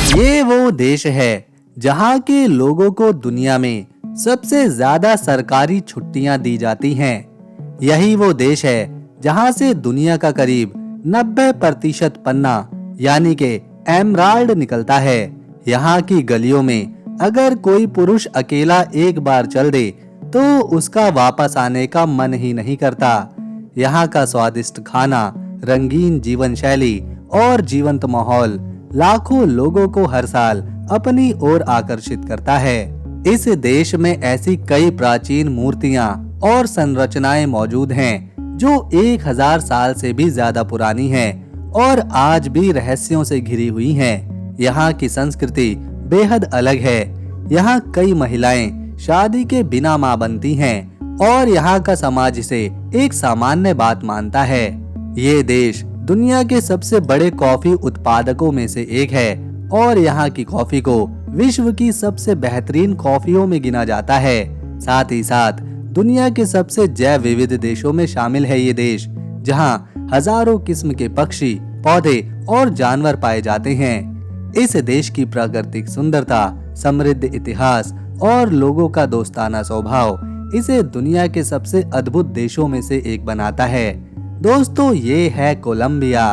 ये वो देश है जहाँ के लोगों को दुनिया में सबसे ज्यादा सरकारी छुट्टियां दी जाती हैं। यही वो देश है जहाँ से दुनिया का करीब 90% पन्ना यानी कि एमराल्ड निकलता है। यहाँ की गलियों में अगर कोई पुरुष अकेला एक बार चल दे तो उसका वापस आने का मन ही नहीं करता। यहाँ का स्वादिष्ट खाना, रंगीन जीवन शैली और जीवंत माहौल लाखों लोगों को हर साल अपनी ओर आकर्षित करता है। इस देश में ऐसी कई प्राचीन मूर्तियां और संरचनाएं मौजूद हैं जो 1000 साल से भी ज्यादा पुरानी हैं और आज भी रहस्यों से घिरी हुई हैं। यहाँ की संस्कृति बेहद अलग है। यहाँ कई महिलाएं शादी के बिना मां बनती हैं और यहाँ का समाज इसे एक सामान्य बात मानता है। ये देश दुनिया के सबसे बड़े कॉफी उत्पादकों में से एक है और यहाँ की कॉफी को विश्व की सबसे बेहतरीन कॉफियों में गिना जाता है। साथ ही साथ दुनिया के सबसे जैव विविध देशों में शामिल है ये देश, जहाँ हजारों किस्म के पक्षी, पौधे और जानवर पाए जाते हैं। इस देश की प्राकृतिक सुंदरता, समृद्ध इतिहास और लोगों का दोस्ताना स्वभाव इसे दुनिया के सबसे अद्भुत देशों में से एक बनाता है। दोस्तों, ये है कोलंबिया।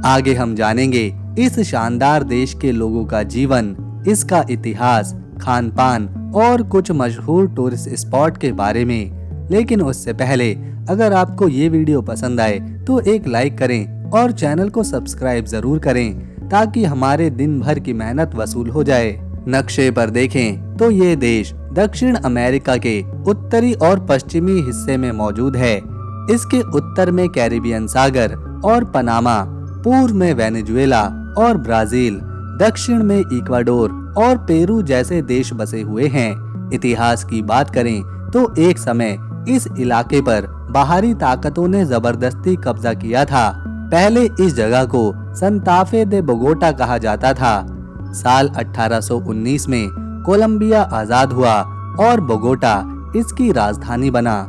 आगे हम जानेंगे इस शानदार देश के लोगों का जीवन, इसका इतिहास, खान पान और कुछ मशहूर टूरिस्ट स्पॉट के बारे में। लेकिन उससे पहले अगर आपको ये वीडियो पसंद आए तो एक लाइक करें और चैनल को सब्सक्राइब जरूर करें ताकि हमारे दिन भर की मेहनत वसूल हो जाए। नक्शे पर देखें तो ये देश दक्षिण अमेरिका के उत्तरी और पश्चिमी हिस्से में मौजूद है। इसके उत्तर में कैरिबियन सागर और पनामा, पूर्व में वेनेजुएला और ब्राजील, दक्षिण में इक्वाडोर और पेरू जैसे देश बसे हुए हैं। इतिहास की बात करें तो एक समय इस इलाके पर बाहरी ताकतों ने जबरदस्ती कब्जा किया था। पहले इस जगह को सांता-फे दे बोगोटा कहा जाता था। साल 1819 में कोलंबिया आजाद हुआ और बोगोटा इसकी राजधानी बना।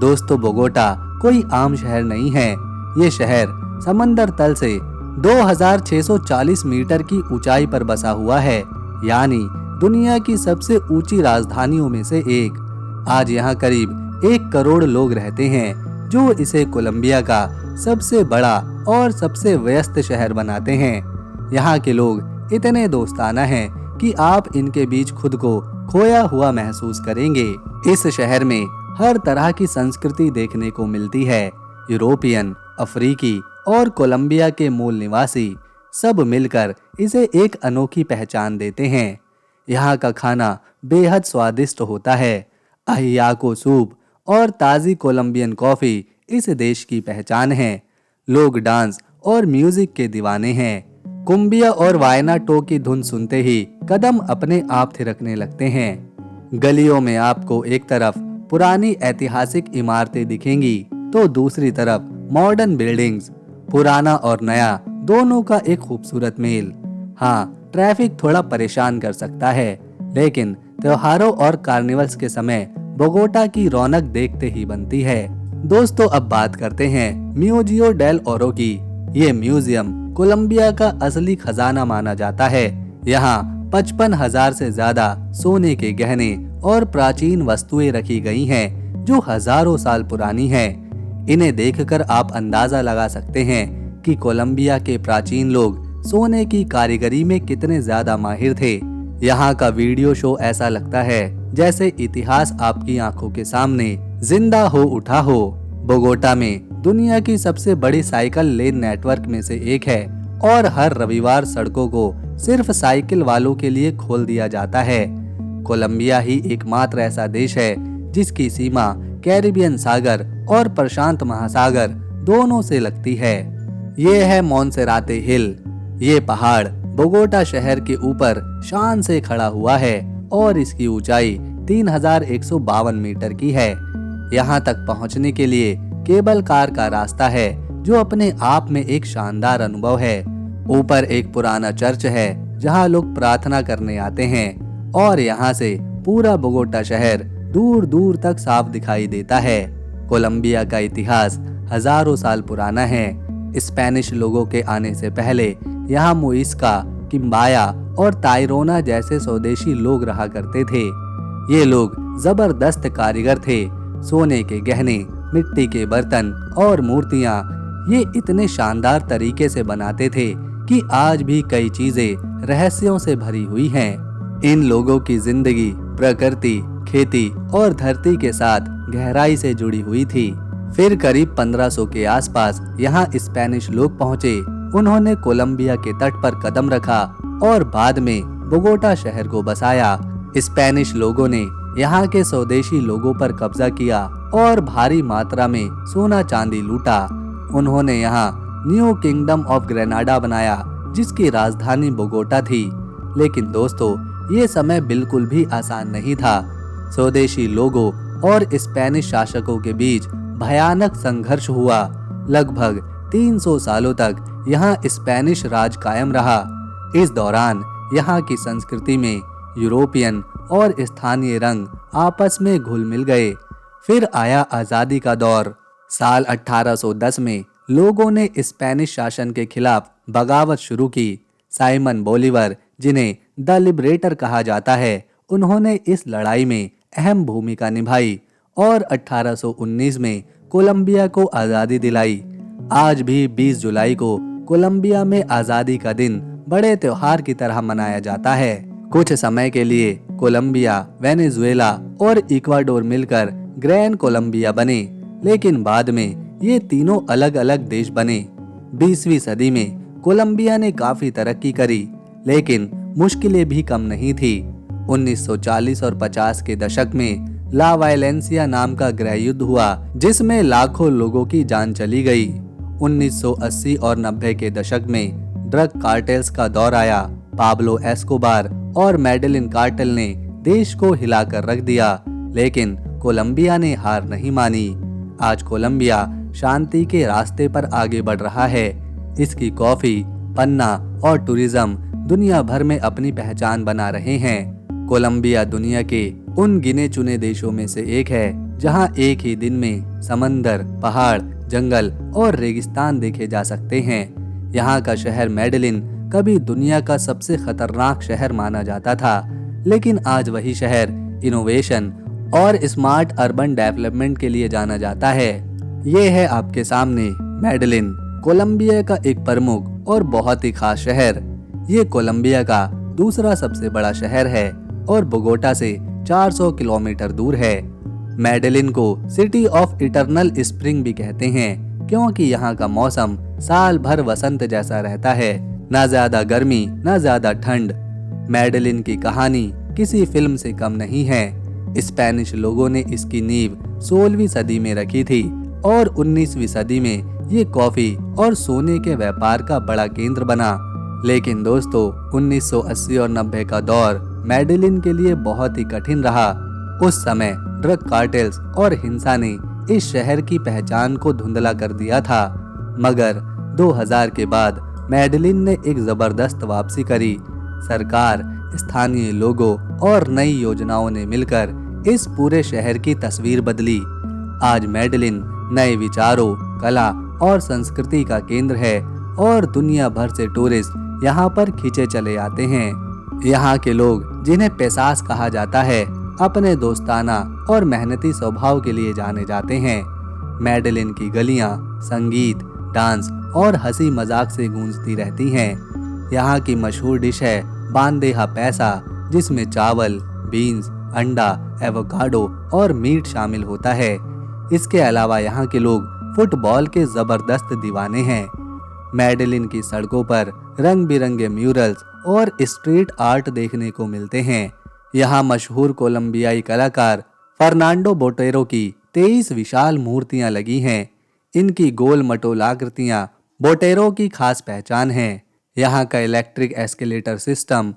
दोस्तों, बोगोटा कोई आम शहर नहीं है। ये शहर समंदर तल से 2640 मीटर की ऊंचाई पर बसा हुआ है, यानी दुनिया की सबसे ऊंची राजधानियों में से एक। आज यहाँ करीब 1 करोड़ लोग रहते हैं, जो इसे कोलंबिया का सबसे बड़ा और सबसे व्यस्त शहर बनाते हैं। यहाँ के लोग इतने दोस्ताना हैं कि आप इनके बीच खुद को खोया हुआ महसूस करेंगे। इस शहर में हर तरह की संस्कृति देखने को मिलती है। यूरोपियन, अफ्रीकी और कोलंबिया के मूल निवासी सब मिलकर इसे एक अनोखी पहचान देते हैं। यहाँ का खाना बेहद स्वादिष्ट होता है। अहियाको सूप और ताज़ी कोलंबियन कॉफ़ी इस देश की पहचान है। लोग डांस और म्यूजिक के दीवाने हैं। कुम्बिया और वायनाटो की धुन सुनते ही कदम अपने आप थिरकने लगते हैं। गलियों में आपको एक तरफ पुरानी ऐतिहासिक इमारतें दिखेंगी तो दूसरी तरफ मॉडर्न बिल्डिंग्स, पुराना और नया दोनों का एक खूबसूरत मेल। हाँ, ट्रैफिक थोड़ा परेशान कर सकता है, लेकिन त्योहारों और कार्निवल्स के समय बोगोटा की रौनक देखते ही बनती है। दोस्तों, अब बात करते हैं म्यूजियो डेल ओरो की। ये म्यूजियम कोलंबिया का असली खजाना माना जाता है। यहाँ 55,000 से ज्यादा सोने के गहने और प्राचीन वस्तुएं रखी गई हैं, जो हजारों साल पुरानी हैं। इन्हें देखकर आप अंदाजा लगा सकते हैं कि कोलंबिया के प्राचीन लोग सोने की कारीगरी में कितने ज्यादा माहिर थे। यहाँ का वीडियो शो ऐसा लगता है जैसे इतिहास आपकी आंखों के सामने जिंदा हो उठा हो। बोगोटा में दुनिया की सबसे बड़ी साइकिल लेन नेटवर्क में से एक है और हर रविवार सड़कों को सिर्फ साइकिल वालों के लिए खोल दिया जाता है। कोलंबिया ही एकमात्र ऐसा देश है जिसकी सीमा कैरिबियन सागर और प्रशांत महासागर दोनों से लगती है। ये है मोंसेराते हिल। ये पहाड़ बोगोटा शहर के ऊपर शान से खड़ा हुआ है और इसकी ऊंचाई 3152 मीटर की है। यहाँ तक पहुँचने के लिए केबल कार का रास्ता है, जो अपने आप में एक शानदार अनुभव है। ऊपर एक पुराना चर्च है जहाँ लोग प्रार्थना करने आते हैं और यहाँ से पूरा बोगोटा शहर दूर दूर तक साफ दिखाई देता है। कोलंबिया का इतिहास हजारों साल पुराना है। स्पेनिश लोगों के आने से पहले यहाँ मुइस्का, किम्बाया और ताइरोना जैसे स्वदेशी लोग रहा करते थे। ये लोग जबरदस्त कारीगर थे। सोने के गहने, मिट्टी के बर्तन और मूर्तियां ये इतने शानदार तरीके से बनाते थे कि आज भी कई चीजें रहस्यों से भरी हुई हैं। इन लोगों की जिंदगी प्रकृति, खेती और धरती के साथ गहराई से जुड़ी हुई थी। फिर करीब 1500 के आसपास यहाँ स्पेनिश लोग पहुँचे। उन्होंने कोलंबिया के तट पर कदम रखा और बाद में बोगोटा शहर को बसाया। स्पेनिश लोगों ने यहाँ के स्वदेशी लोगों पर कब्जा किया और भारी मात्रा में सोना चांदी लूटा। उन्होंने यहाँ न्यू किंगडम ऑफ ग्रेनाडा बनाया, जिसकी राजधानी बोगोटा थी। लेकिन दोस्तों, ये समय बिल्कुल भी आसान नहीं था। स्वदेशी लोगों और स्पेनिश शासकों के बीच भयानक संघर्ष हुआ। लगभग 300 सालों तक यहाँ स्पेनिश राज कायम रहा। इस दौरान यहाँ की संस्कृति में यूरोपियन और स्थानीय रंग आपस में घुल मिल गए। फिर आया आज़ादी का दौर। साल 1810 में लोगों ने स्पेनिश शासन के खिलाफ बगावत शुरू की। साइमन बोलीवर, जिन्हें द लिबरेटर कहा जाता है, उन्होंने इस लड़ाई में अहम भूमिका निभाई और 1819 में कोलंबिया को आज़ादी दिलाई। आज भी 20 जुलाई को कोलंबिया में आज़ादी का दिन बड़े त्योहार की तरह मनाया जाता है। कुछ समय के लिए कोलंबिया, वेनेजुएला और इक्वाडोर मिलकर ग्रैंड कोलंबिया बने, लेकिन बाद में ये तीनों अलग अलग देश बने। 20वीं सदी में कोलंबिया ने काफी तरक्की करी, लेकिन मुश्किलें भी कम नहीं थी। 1940 और 50 के दशक में ला वायलेंसिया नाम का गृहयुद्ध हुआ, जिसमें लाखों लोगों की जान चली गई। 1980 और 90 के दशक में ड्रग कार्टेल्स का दौर आया। पाब्लो एस्कोबार और मेडेलिन कार्टेल ने देश को हिलाकर रख दिया, लेकिन कोलंबिया ने हार नहीं मानी। आज कोलंबिया शांति के रास्ते पर आगे बढ़ रहा है। इसकी कॉफी, पन्ना और टूरिज्म दुनिया भर में अपनी पहचान बना रहे हैं। कोलंबिया दुनिया के उन गिने चुने देशों में से एक है जहां एक ही दिन में समंदर, पहाड़, जंगल और रेगिस्तान देखे जा सकते हैं। यहाँ का शहर मेडेलिन कभी दुनिया का सबसे खतरनाक शहर माना जाता था, लेकिन आज वही शहर इनोवेशन और स्मार्ट अर्बन डेवलपमेंट के लिए जाना जाता है। ये है आपके सामने मेडेलिन, कोलंबिया का एक प्रमुख और बहुत ही खास शहर। ये कोलंबिया का दूसरा सबसे बड़ा शहर है और बोगोटा से 400 किलोमीटर दूर है। मेडेलिन को सिटी ऑफ इटर्नल स्प्रिंग भी कहते हैं, क्योंकि यहाँ का मौसम साल भर वसंत जैसा रहता है। ना ज्यादा गर्मी, ना ज्यादा ठंड। मेडेलिन की कहानी किसी फिल्म से कम नहीं है। स्पेनिश लोगों ने इसकी नींव 16वीं सदी में रखी थी और 19वीं सदी में ये कॉफी और सोने के व्यापार का बड़ा केंद्र बना। लेकिन दोस्तों, 1980 और 90 का दौर मेडेलिन के लिए बहुत ही कठिन रहा। उस समय ड्रग कार्टेल्स और हिंसा ने इस शहर की पहचान को धुंधला कर दिया था। मगर 2000 के बाद मेडेलिन ने एक जबरदस्त वापसी करी। सरकार, स्थानीय लोगों और नई योजनाओं ने मिलकर इस पूरे शहर की तस्वीर बदली। आज मेडेलिन नए विचारों, कला और संस्कृति का केंद्र है और दुनिया भर से टूरिस्ट यहाँ पर खींचे चले आते हैं। यहाँ के लोग, जिन्हें पेसास कहा जाता है, अपने दोस्ताना और मेहनती स्वभाव के लिए जाने जाते हैं। मेडेलिन की गलियाँ संगीत, डांस और हंसी मजाक से गूंजती रहती हैं। यहाँ की मशहूर डिश है बांदेहा पैसा, जिसमें चावल, बीन्स, अंडा, एवोकाडो और मीट शामिल होता है। इसके अलावा यहाँ के लोग फुटबॉल के जबरदस्त दीवाने हैं। मेडेलिन की सड़कों पर रंग बिरंगे म्यूरल्स और स्ट्रीट आर्ट देखने को मिलते हैं। यहाँ मशहूर कोलंबियाई कलाकार फर्नांडो बोटेरो की 23 विशाल मूर्तियां लगी हैं। इनकी गोल मटोल आकृतियां बोटेरो की खास पहचान है। यहाँ का electric escalator system,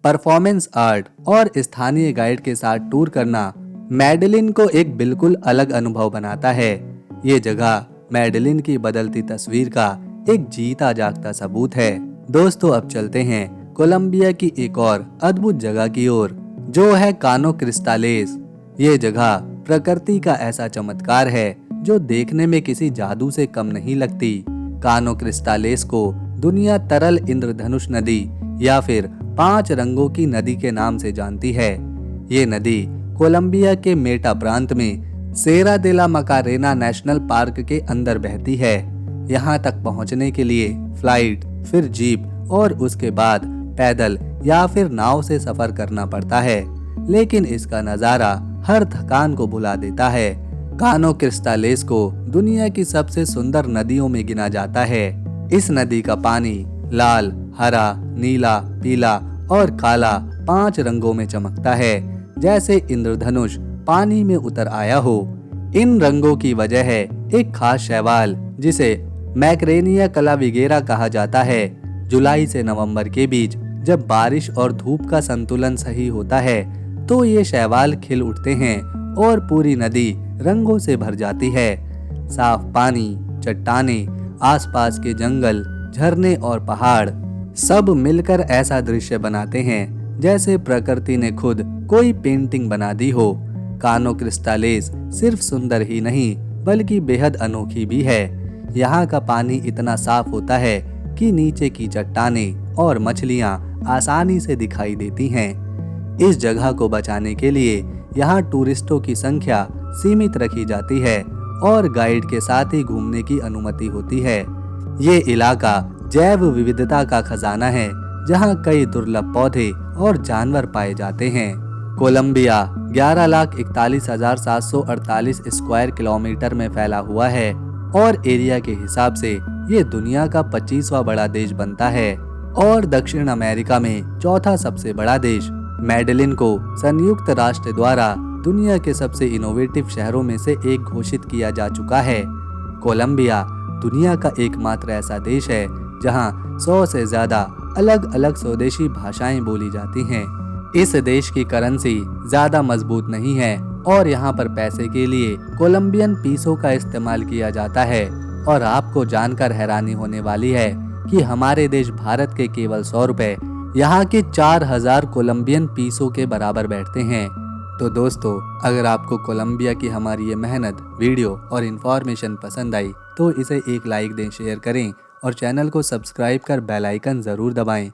performance art और स्थानीय गाइड के साथ टूर करना मेडेलिन को एक बिल्कुल अलग अनुभव बनाता है। ये जगह मेडेलिन की बदलती तस्वीर का एक जीता जागता सबूत है। दोस्तों, अब चलते हैं कोलंबिया की एक और अद्भुत जगह की ओर, जो है कानो क्रिस्टालेस। ये जगह प्रकृति का ऐसा चमत्कार है जो देखने में किसी जादू से कम नहीं लगती। कानो क्रिस्टालेस को दुनिया तरल इंद्रधनुष नदी या फिर 5 रंगों की नदी के नाम से जानती है। ये नदी कोलंबिया के मेटा प्रांत में सेरा दे ला मकारेना नेशनल पार्क के अंदर बहती है। यहाँ तक पहुँचने के लिए फ्लाइट, फिर जीप और उसके बाद पैदल या फिर नाव से सफर करना पड़ता है, लेकिन इसका नज़ारा हर थकान को भुला देता है। कानो क्रिस्टालेस को दुनिया की सबसे सुंदर नदियों में गिना जाता है। इस नदी का पानी लाल, हरा, नीला, पीला और काला 5 रंगों में चमकता है, जैसे इंद्रधनुष पानी में उतर आया हो। इन रंगों की वजह है एक खास शैवाल जिसे मैक्रेनिया कलाविगेरा कहा जाता है। जुलाई से नवंबर के बीच जब बारिश और धूप का संतुलन सही होता है तो ये शैवाल खिल उठते हैं और पूरी नदी रंगों से भर जाती है। साफ पानी, चट्टानें, आसपास के जंगल, झरने और पहाड़ सब मिलकर ऐसा दृश्य बनाते हैं जैसे प्रकृति ने खुद कोई पेंटिंग बना दी हो। कानो क्रिस्टालेस सिर्फ सुंदर ही नहीं बल्कि बेहद अनोखी भी है। यहाँ का पानी इतना साफ होता है कि नीचे की चट्टानें और मछलियाँ आसानी से दिखाई देती हैं। इस जगह को बचाने के लिए यहाँ टूरिस्टों की संख्या सीमित रखी जाती है और गाइड के साथ ही घूमने की अनुमति होती है। ये इलाका जैव विविधता का खजाना है, जहाँ कई दुर्लभ पौधे और जानवर पाए जाते हैं। कोलंबिया 11,41,748 स्क्वायर किलोमीटर में फैला हुआ है और एरिया के हिसाब से ये दुनिया का 25वां बड़ा देश बनता है और दक्षिण अमेरिका में चौथा सबसे बड़ा देश। मेडेलिन को संयुक्त राष्ट्र द्वारा दुनिया के सबसे इनोवेटिव शहरों में से एक घोषित किया जा चुका है। कोलंबिया दुनिया का एकमात्र ऐसा देश है जहां 100 से ज्यादा अलग अलग स्वदेशी भाषाएं बोली जाती हैं। इस देश की करेंसी ज्यादा मजबूत नहीं है और यहाँ पर पैसे के लिए कोलंबियन पीसो का इस्तेमाल किया जाता है। और आपको जानकर हैरानी होने वाली है कि हमारे देश भारत के केवल 100 रुपए यहाँ के 4000 कोलंबियन पीसो के बराबर बैठते हैं। तो दोस्तों, अगर आपको कोलंबिया की हमारी ये मेहनत, वीडियो और इन्फॉर्मेशन पसंद आई तो इसे एक लाइक दें, शेयर करें और चैनल को सब्सक्राइब कर बेल आइकन जरूर दबाएं